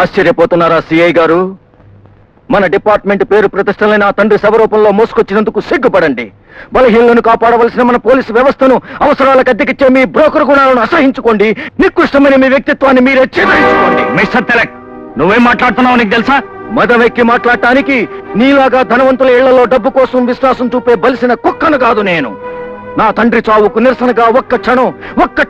ఆశ్చర్యపోతున్నారా CI గారు? మన department పేరు ప్రతిష్టలైన ఆ తండ్రి శవరూపంలో మోసుకొచ్చినందుకు సిగ్గుపడండి. బలహీనలను కాపాడవలసిన మన పోలీసు వ్యవస్థను అవసరాలకు అద్దెకిచ్చే మీ బ్రోకర్ గుణాలను అసహించుకోండి. నికృష్టమైన మీ వ్యక్తిత్వాన్ని మీరే చేయించుకోండి. మిస్టర్ తిలక్, నువ్వేం మాట్లాడుతున్నావు నీకు తెలుసా? మదవెక్కి మాట్లాడటానికి నీలాగా ధనవంతుల ఇళ్లలో డబ్బు కోసం విశ్వాసం చూపే బలిసిన కుక్కను కాదు నేను. నా తండ్రి చావుకు నిరసనగా ఒక్క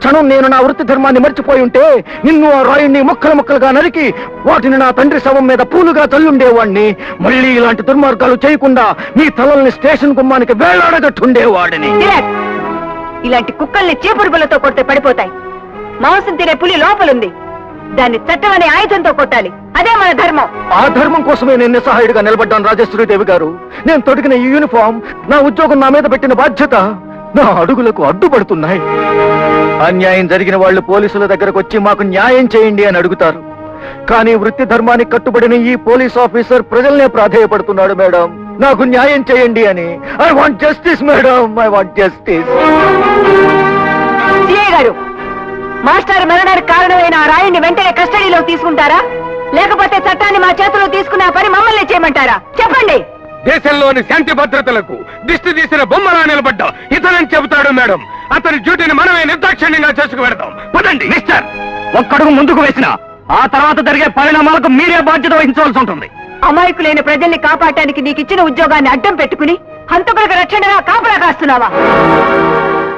క్షణం నేను నా వృత్తి ధర్మాన్ని మర్చిపోయి ఉంటే నిన్ను ఆ రాయుణ్ణి ముక్కలుగా నరికి వాటిని నా తండ్రి శవం మీద పూలుగా తల్లుండేవాడిని. మళ్ళీ ఇలాంటి దుర్మార్గాలు చేయకుండా మీ తలల్ని స్టేషన్ గుమ్మానికి వేలాడగట్టుండేవాడిని. ఇలాంటి కుక్కల్ని చీపురుపులతో కొడితే పడిపోతాయి. మాంసం తినే పులి లోపలుంది. దాన్ని చట్టం అనే ఆయుధంతో కొట్టాలి. అదే మన ధర్మం. ఆ ధర్మం కోసమే నేను నిస్సహాయుడిగా నిలబడ్డాను రాజేశ్వరీదేవి గారు. నేను తొడిగిన ఈ యూనిఫామ్, నా ఉద్యోగం, నా మీద పెట్టిన బాధ్యత నా అడుగులకు అడ్డుపడుతున్నాయి. అన్యాయం జరిగిన వాళ్ళు పోలీసుల దగ్గరకు వచ్చి మాకు న్యాయం చేయండి అని అడుగుతారు. కానీ వృత్తి ధర్మానికి కట్టుబడిన ఈ పోలీస్ ఆఫీసర్ ప్రజల్నే ప్రాధేయపడుతున్నాడు. మేడం, నాకు న్యాయం చేయండి అని. I want justice madam, I want justice. CI గారు, మాస్టర్ మరణానికి కారణమైన ఆ రాయుడిని వెంటనే కస్టడీలో తీసుకుంటారా, లేకపోతే చట్టాన్ని మా చేతిలో తీసుకున్న పని మమ్మల్ని చేయమంటారా? చెప్పండి. దేశంలోని శాంతి భద్రతలకు దిష్టి తీసిన బొమ్మలా నిలబడ్డా ఇతనని చెబుతాడు మేడం. అతని డ్యూటీని మనమే నిర్దాక్షిణ్యంగా చేసుకు పెడతాం. పదండి. మిస్టర్, ఒక్కడుగు ముందుకు వేసిన ఆ తర్వాత జరిగే పరిణామాలకు మీరే బాధ్యత వహించవలసి ఉంటుంది. అమాయకులైన ప్రజల్ని కాపాడటానికి నీకు ఇచ్చిన ఉద్యోగాన్ని అడ్డం పెట్టుకుని హంతకులకు రక్షణగా కాపలా కాస్తున్నావా?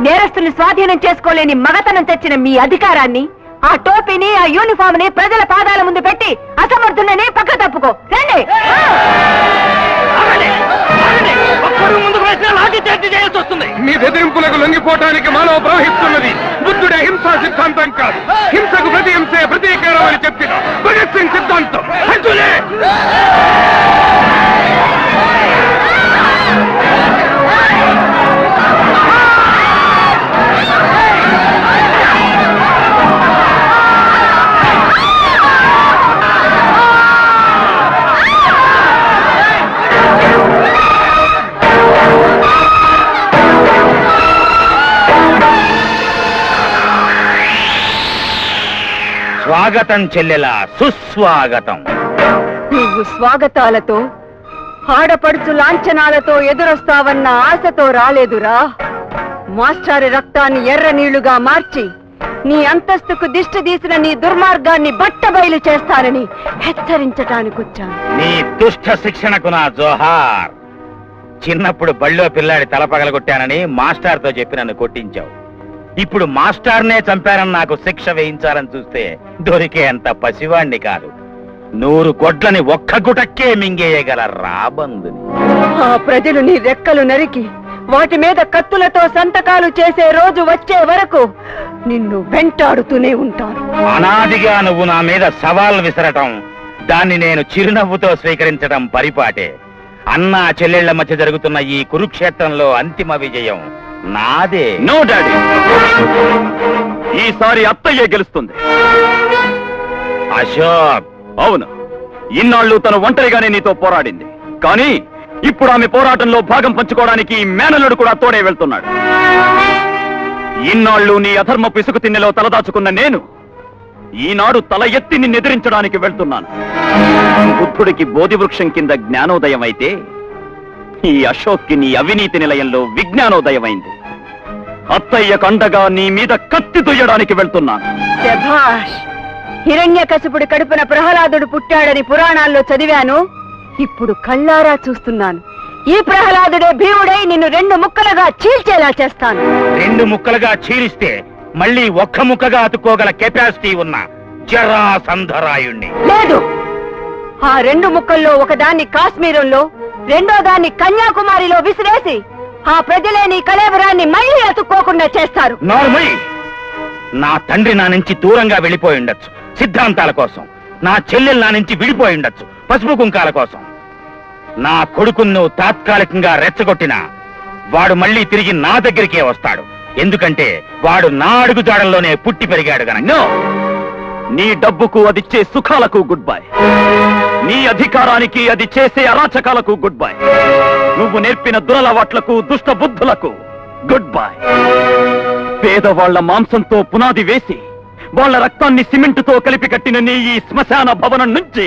నేరస్తుల్ని స్వాధీనం చేసుకోలేని మగతనం తెచ్చిన మీ అధికారాన్ని, ఆ టోపీని, ఆ యూనిఫామ్ ని ప్రజల పాదాల ముందు పెట్టి అసమర్థులని పక్క తప్పుకో. రండి. మీ బెదిరింపులకు లొంగిపోవటానికి మానవ ప్రవహిస్తున్నది బుద్ధుడే హింసా సిద్ధాంతం కాదు. హింసకు ప్రతి హింసే ప్రతీకారం అని చెప్పిన భగత్ సింగ్ సిద్ధాంతం. స్వాగతం చెల్లెలా, సుస్వాగతం. నువ్వు స్వాగతాలతో, ఆడపడుచు లాంఛనాలతో ఎదురొస్తావన్న ఆశతో రాలేదురా. మాస్టారి రక్తాన్ని ఎర్ర నీళ్లుగా మార్చి నీ అంతస్తుకు దిష్టి తీసిన నీ దుర్మార్గాన్ని బట్టబయలు చేస్తానని హెచ్చరించటానికొచ్చాను. నీ దుష్ట శిక్షణకు నా జోహార్. చిన్నప్పుడు బళ్ళో పిల్లాడి తల పగలగొట్టానని మాస్టార్తో చెప్పి నన్ను కొట్టించావు. ఇప్పుడు మాస్టార్నే చంపారని నాకు శిక్ష వేయించాలని చూస్తే దొరికే అంత పసివాణ్ణి కాదు. 100 గొడ్లని ఒక్క గుటక్కే మింగేయగల రాబందుని. ఆ ప్రజలు నీ రెక్కలు నరికి వాటి మీద కత్తులతో సంతకాలు చేసే రోజు వచ్చే వరకు నిన్ను వెంటాడుతూనే ఉంటాను. అనాదిగా నువ్వు నా మీద సవాల్ విసరటం, దాన్ని నేను చిరునవ్వుతో స్వీకరించడం పరిపాటే. అన్నా చెల్లెళ్ల మధ్య జరుగుతున్న ఈ కురుక్షేత్రంలో అంతిమ విజయం నాదే. నో డాడీ, ఈసారి అత్తయ్యే గెలుస్తుంది. అశోక్, అవును, ఇన్నాళ్ళు తను ఒంటరిగానే నీతో పోరాడింది. కానీ ఇప్పుడు ఆమె పోరాటంలో భాగం పంచుకోవడానికి మేనల్లుడు కూడా తోడే వెళ్తున్నాడు. ఇన్నాళ్ళు నీ అధర్మ పిసుకు తిన్నెలో తలదాచుకున్న నేను ఈనాడు తల ఎత్తి నిన్ను ఎదిరించడానికి వెళ్తున్నాను. బుద్ధుడికి బోధి వృక్షం కింద జ్ఞానోదయం అయితే ఈ అశోక్కి నీ అవినీతి నిలయంలో విజ్ఞానోదయమైంది. అత్తయ్యకు అండగా నీ మీద కత్తి దుయ్యడానికి వెళ్తున్నాను. శభాష్. హిరణ్యకశిపుడి కడుపున ప్రహ్లాదుడు పుట్టాడని పురాణాల్లో చదివాను. ఇప్పుడు కళ్ళారా చూస్తున్నాను. ఈ ప్రహ్లాదుడే భీముడై నిన్ను 2 ముక్కలుగా చీల్చేలా చేస్తాను. 2 ముక్కలుగా చీలిస్తే మళ్ళీ ఒక్క ముక్కగా అతుక్కోగల కెపాసిటీ ఉన్న జరాసంధరాయుణ్ణి. లేదు, ఆ 2 ముక్కల్లో ఒకదాన్ని కాశ్మీరంలో, రెండో దాన్ని కన్యాకుమారిలో విసిరేసి ఆ ప్రజలే నీ కళేబరాన్ని మళ్ళీ అతుక్కోకుండా చేస్తారు. నార్మల్. నా తండ్రి నా నుంచి దూరంగా వెళ్ళిపోయి ఉండొచ్చు సిద్ధాంతాల కోసం. నా చెల్లెలు నా నుంచి విడిపోయి ఉండొచ్చు పసుపు కుంకాల కోసం. నా కొడుకును నువ్వు తాత్కాలికంగా రెచ్చగొట్టినా వాడు మళ్ళీ తిరిగి నా దగ్గరికే వస్తాడు. ఎందుకంటే వాడు నా అడుగు జాడల్లోనే పుట్టి పెరిగాడు గనక. నో, నీ డబ్బుకు అది ఇచ్చే సుఖాలకు గుడ్ బై. నీ అధికారానికి అది చేసే అరాచకాలకు గుడ్ బై. నువ్వు నేర్పిన దురలవాట్లకు, దుష్ట బుద్ధులకు గుడ్ బై. పేదవాళ్ల మాంసంతో పునాది వేసి వాళ్ళ రక్తాన్ని సిమెంటుతో కలిపి కట్టిన నీ ఈ శ్మశాన భవనం నుంచి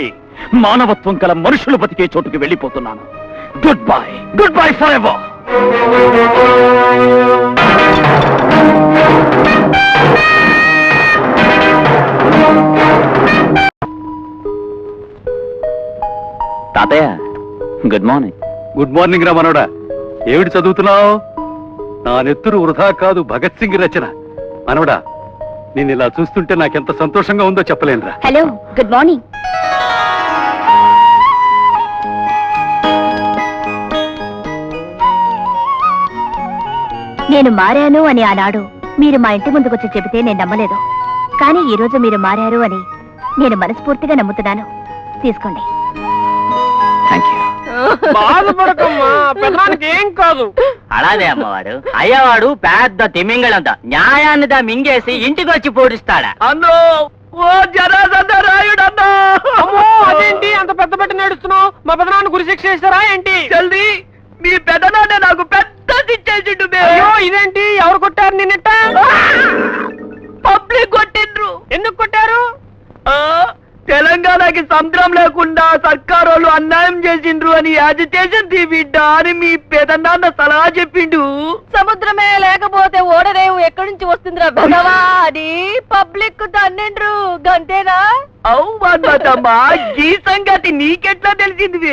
మానవత్వం గల మనుషులు బతికే చోటుకి వెళ్ళిపోతున్నాను. Good bye for ever. తాతయ్య, గుడ్ మార్నింగ్. గుడ్ మార్నింగ్ రా మనోడా. ఏమిటి చదువుతున్నావు? నా నెత్తురు వృధా కాదు, భగత్ సింగ్ రచన. మనోడా, నేను ఇలా చూస్తుంటే నాకెంత సంతోషంగా ఉందో చెప్పలేనురా. Hello, good morning. నేను మారాను అని ఆనాడు మీరు మా ఇంటి ముందుకొచ్చి చెబితే నేను నమ్మలేదు. కానీ ఈ రోజు మీరు మారారు అని నేను మనస్ఫూర్తిగా నమ్ముతున్నాను. తీసుకోండి. బాధపడకమ్మా, పెద్దవానికి ఏం కాదు. అలాగే అమ్మవాడు అయ్యవాడు పెద్ద తిమింగళంత న్యాయాన్ని దా మింగేసి ఇంటికి వచ్చి పోడిస్తాడా? అన్నో, ఓ జరాసంధరాయుడన్నా! అమ్మో, అదేంటి అంత పెద్ద పెట్టి నేడుస్తున్నావు? మా పెద్దనాన్న గురి శిక్ష చేస్తారా ఏంటి? జల్దీ, మీ పెద్దనాన్న నాకు పెద్ద శిక్షేసిండు. అయ్యో, ఇదేంటి? ఎవరు కొట్టారు నిన్నట? పబ్లిక్ కొట్టిండ్రు. ఎందుకు కొట్టారు? తెలంగాణకి సముద్రం లేకుండా సర్కారు వాళ్ళు అన్యాయం చేసిండ్రు అని యాజిటేషన్ బిడ్డ అని మీ పెదనాన్న సలహా చెప్పిండు. సముద్రమే లేకపోతే ఓడరేవు ఎక్కడి నుంచి వస్తుందిరా బెదవా అని పబ్లిక్ తన్నిండ్రు. గంతేనా? అవునమ్మా, ఈ సంగతి నీకెట్లా తెలిసింది?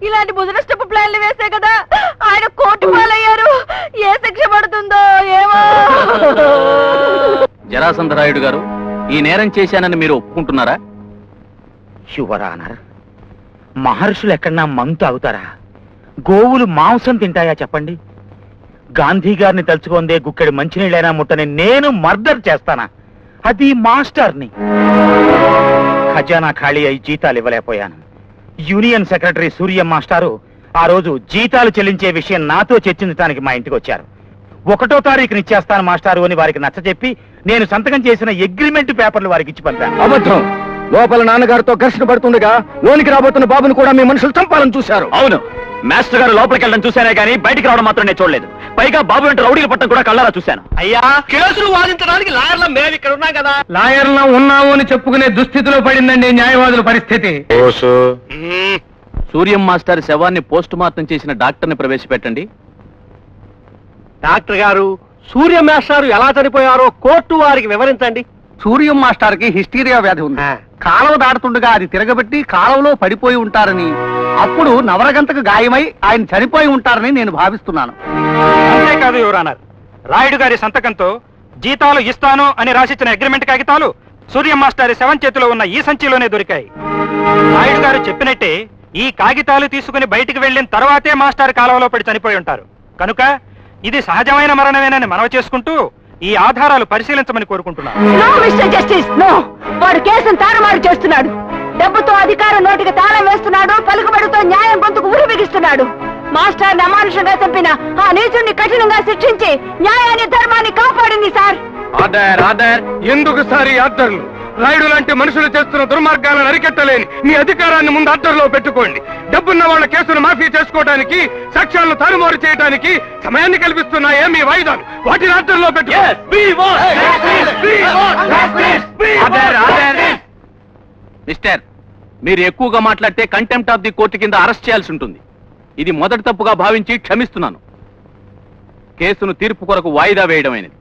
ఇలాంటి ముదనష్టపు ప్లాన్లు వేసే కదా ఆయన కోర్టు పాలయ్యారు. ఏ శిక్ష పడుతుందో ఏమో. జరాసంధరాయుడు గారు, ఈ నేరం చేశానని మీరు ఒప్పుకుంటున్నారా? యువర్ ఆనర్, మహర్షులు ఎక్కడన్నా మందు తాగుతారా? గోవులు మాంసం తింటాయా చెప్పండి? గాంధీ గారిని తలుచుకుందే గుక్కెడి మంచినీళ్ళైనా ముట్టని నేను మర్డర్ చేస్తానా? అది మాస్టర్ని. ఖజానా ఖాళీ అయి జీతాలు ఇవ్వలేకపోయాను. యూనియన్ సెక్రటరీ సూర్య మాస్టారు ఆ రోజు జీతాలు చెల్లించే విషయం నాతో చర్చించడానికి మా ఇంటికి వచ్చారు. 1వ తారీఖున ఇచ్చేస్తాను మాస్టారు అని వారికి నచ్చజెప్పి నేను సంతకం చేసిన అగ్రిమెంట్ పేపర్లు వారికి ఇచ్చి పంపాను. అబద్ధం. లోపల నాన్నగారితో ఘర్షణ పడుతుండగా లోనికి రాబోతున్న బాబును కూడా మీ మనుషులు చంపాలని చూశారు. అవును, మాస్టర్ గారు లోపలికి వెళ్ళడం చూశానే కానీ బయటికి రావడం మాత్రం నేను చూడలేదు. పైగా బాబు వెంట రౌడీలు పట్టడం కూడా కళ్ళారా చూశాను. అయ్యా, కేసులు వాదించడానికి లాయర్ల మేము ఇక్కడ ఉన్నాం కదా. లాయర్లా ఉన్నావు అని చెప్పుకునే దుస్థితిలో పడిందండి న్యాయవాదుల పరిస్థితి. సూర్యం మాస్టర్ శవాన్ని పోస్ట్ మార్టం చేసిన డాక్టర్ని ప్రవేశపెట్టండి. డాక్టర్ గారు, సూర్య మాస్టారు ఎలా చనిపోయారో కోర్టు వారికి వివరించండి. సూర్యం మాస్టర్ కి హిస్టీరియా వ్యాధి ఉంది. కాలువ దాటుతుండగా అది తిరగబెట్టి కాలువలో పడిపోయి ఉంటారని, అప్పుడు నవరగంతకు గాయమై ఆయన చనిపోయి ఉంటారని నేను భావిస్తున్నాను. అంతేకాదు యువరానర్, రాయుడు గారి సంతకంతో జీతాలు ఇస్తాను అని రాసిచ్చిన అగ్రిమెంట్ కాగితాలు సూర్యం మాస్టర్ శవం చేతిలో ఉన్న ఈ సంచిలోనే దొరికాయి. రాయుడు గారు చెప్పినట్టే ఈ కాగితాలు తీసుకుని బయటికి వెళ్లిన తర్వాతే మాస్టర్ కాలువలో పడి చనిపోయి ఉంటారు. కనుక ఇది సహజమైన మరణమేనని మనవి చేసుకుంటూ ఈ ఆధారాలు పరిశీలించమని కోరుకుంటున్నాను. No mister justice, no. వాడు కేసును తారుమారు చేస్తున్నాడు. డబ్బుతో అధికారం నోటికి తాళం వేస్తున్నాడు. పలుకుబడితో న్యాయం గొంతుకు ఉరి బిగిస్తున్నాడు. మాస్టర్ అమానుషంగా చంపిన ఆ నీచుణ్ణి కఠినంగా శిక్షించి న్యాయాన్ని ధర్మాన్ని కాపాడింది సార్. ఆర్డర్. ఎందుకు సార్ ఈ ఆర్డర్లు? రాయుడు లాంటి మనుషులు చేస్తున్న దుర్మార్గాలను అరికెట్టలేని మీ అధికారాన్ని ముందు ఆర్డర్లో పెట్టుకోండి. డబ్బున్న వాళ్ళ కేసును మాఫీ చేసుకోవడానికి, సాక్ష్యాలను తారుమారు చేయడానికి సమయాన్ని కల్పిస్తున్నాయే మీ వాయిదాలు. వాటిని ఆర్డర్లో మిస్టర్, మీరు ఎక్కువగా మాట్లాడితే కంటెంప్ట్ ఆఫ్ ది కోర్టు కింద అరెస్ట్ చేయాల్సి ఉంటుంది. ఇది మొదటి తప్పుగా భావించి క్షమిస్తున్నాను. కేసును తీర్పు కొరకు వాయిదా వేయడమైనది.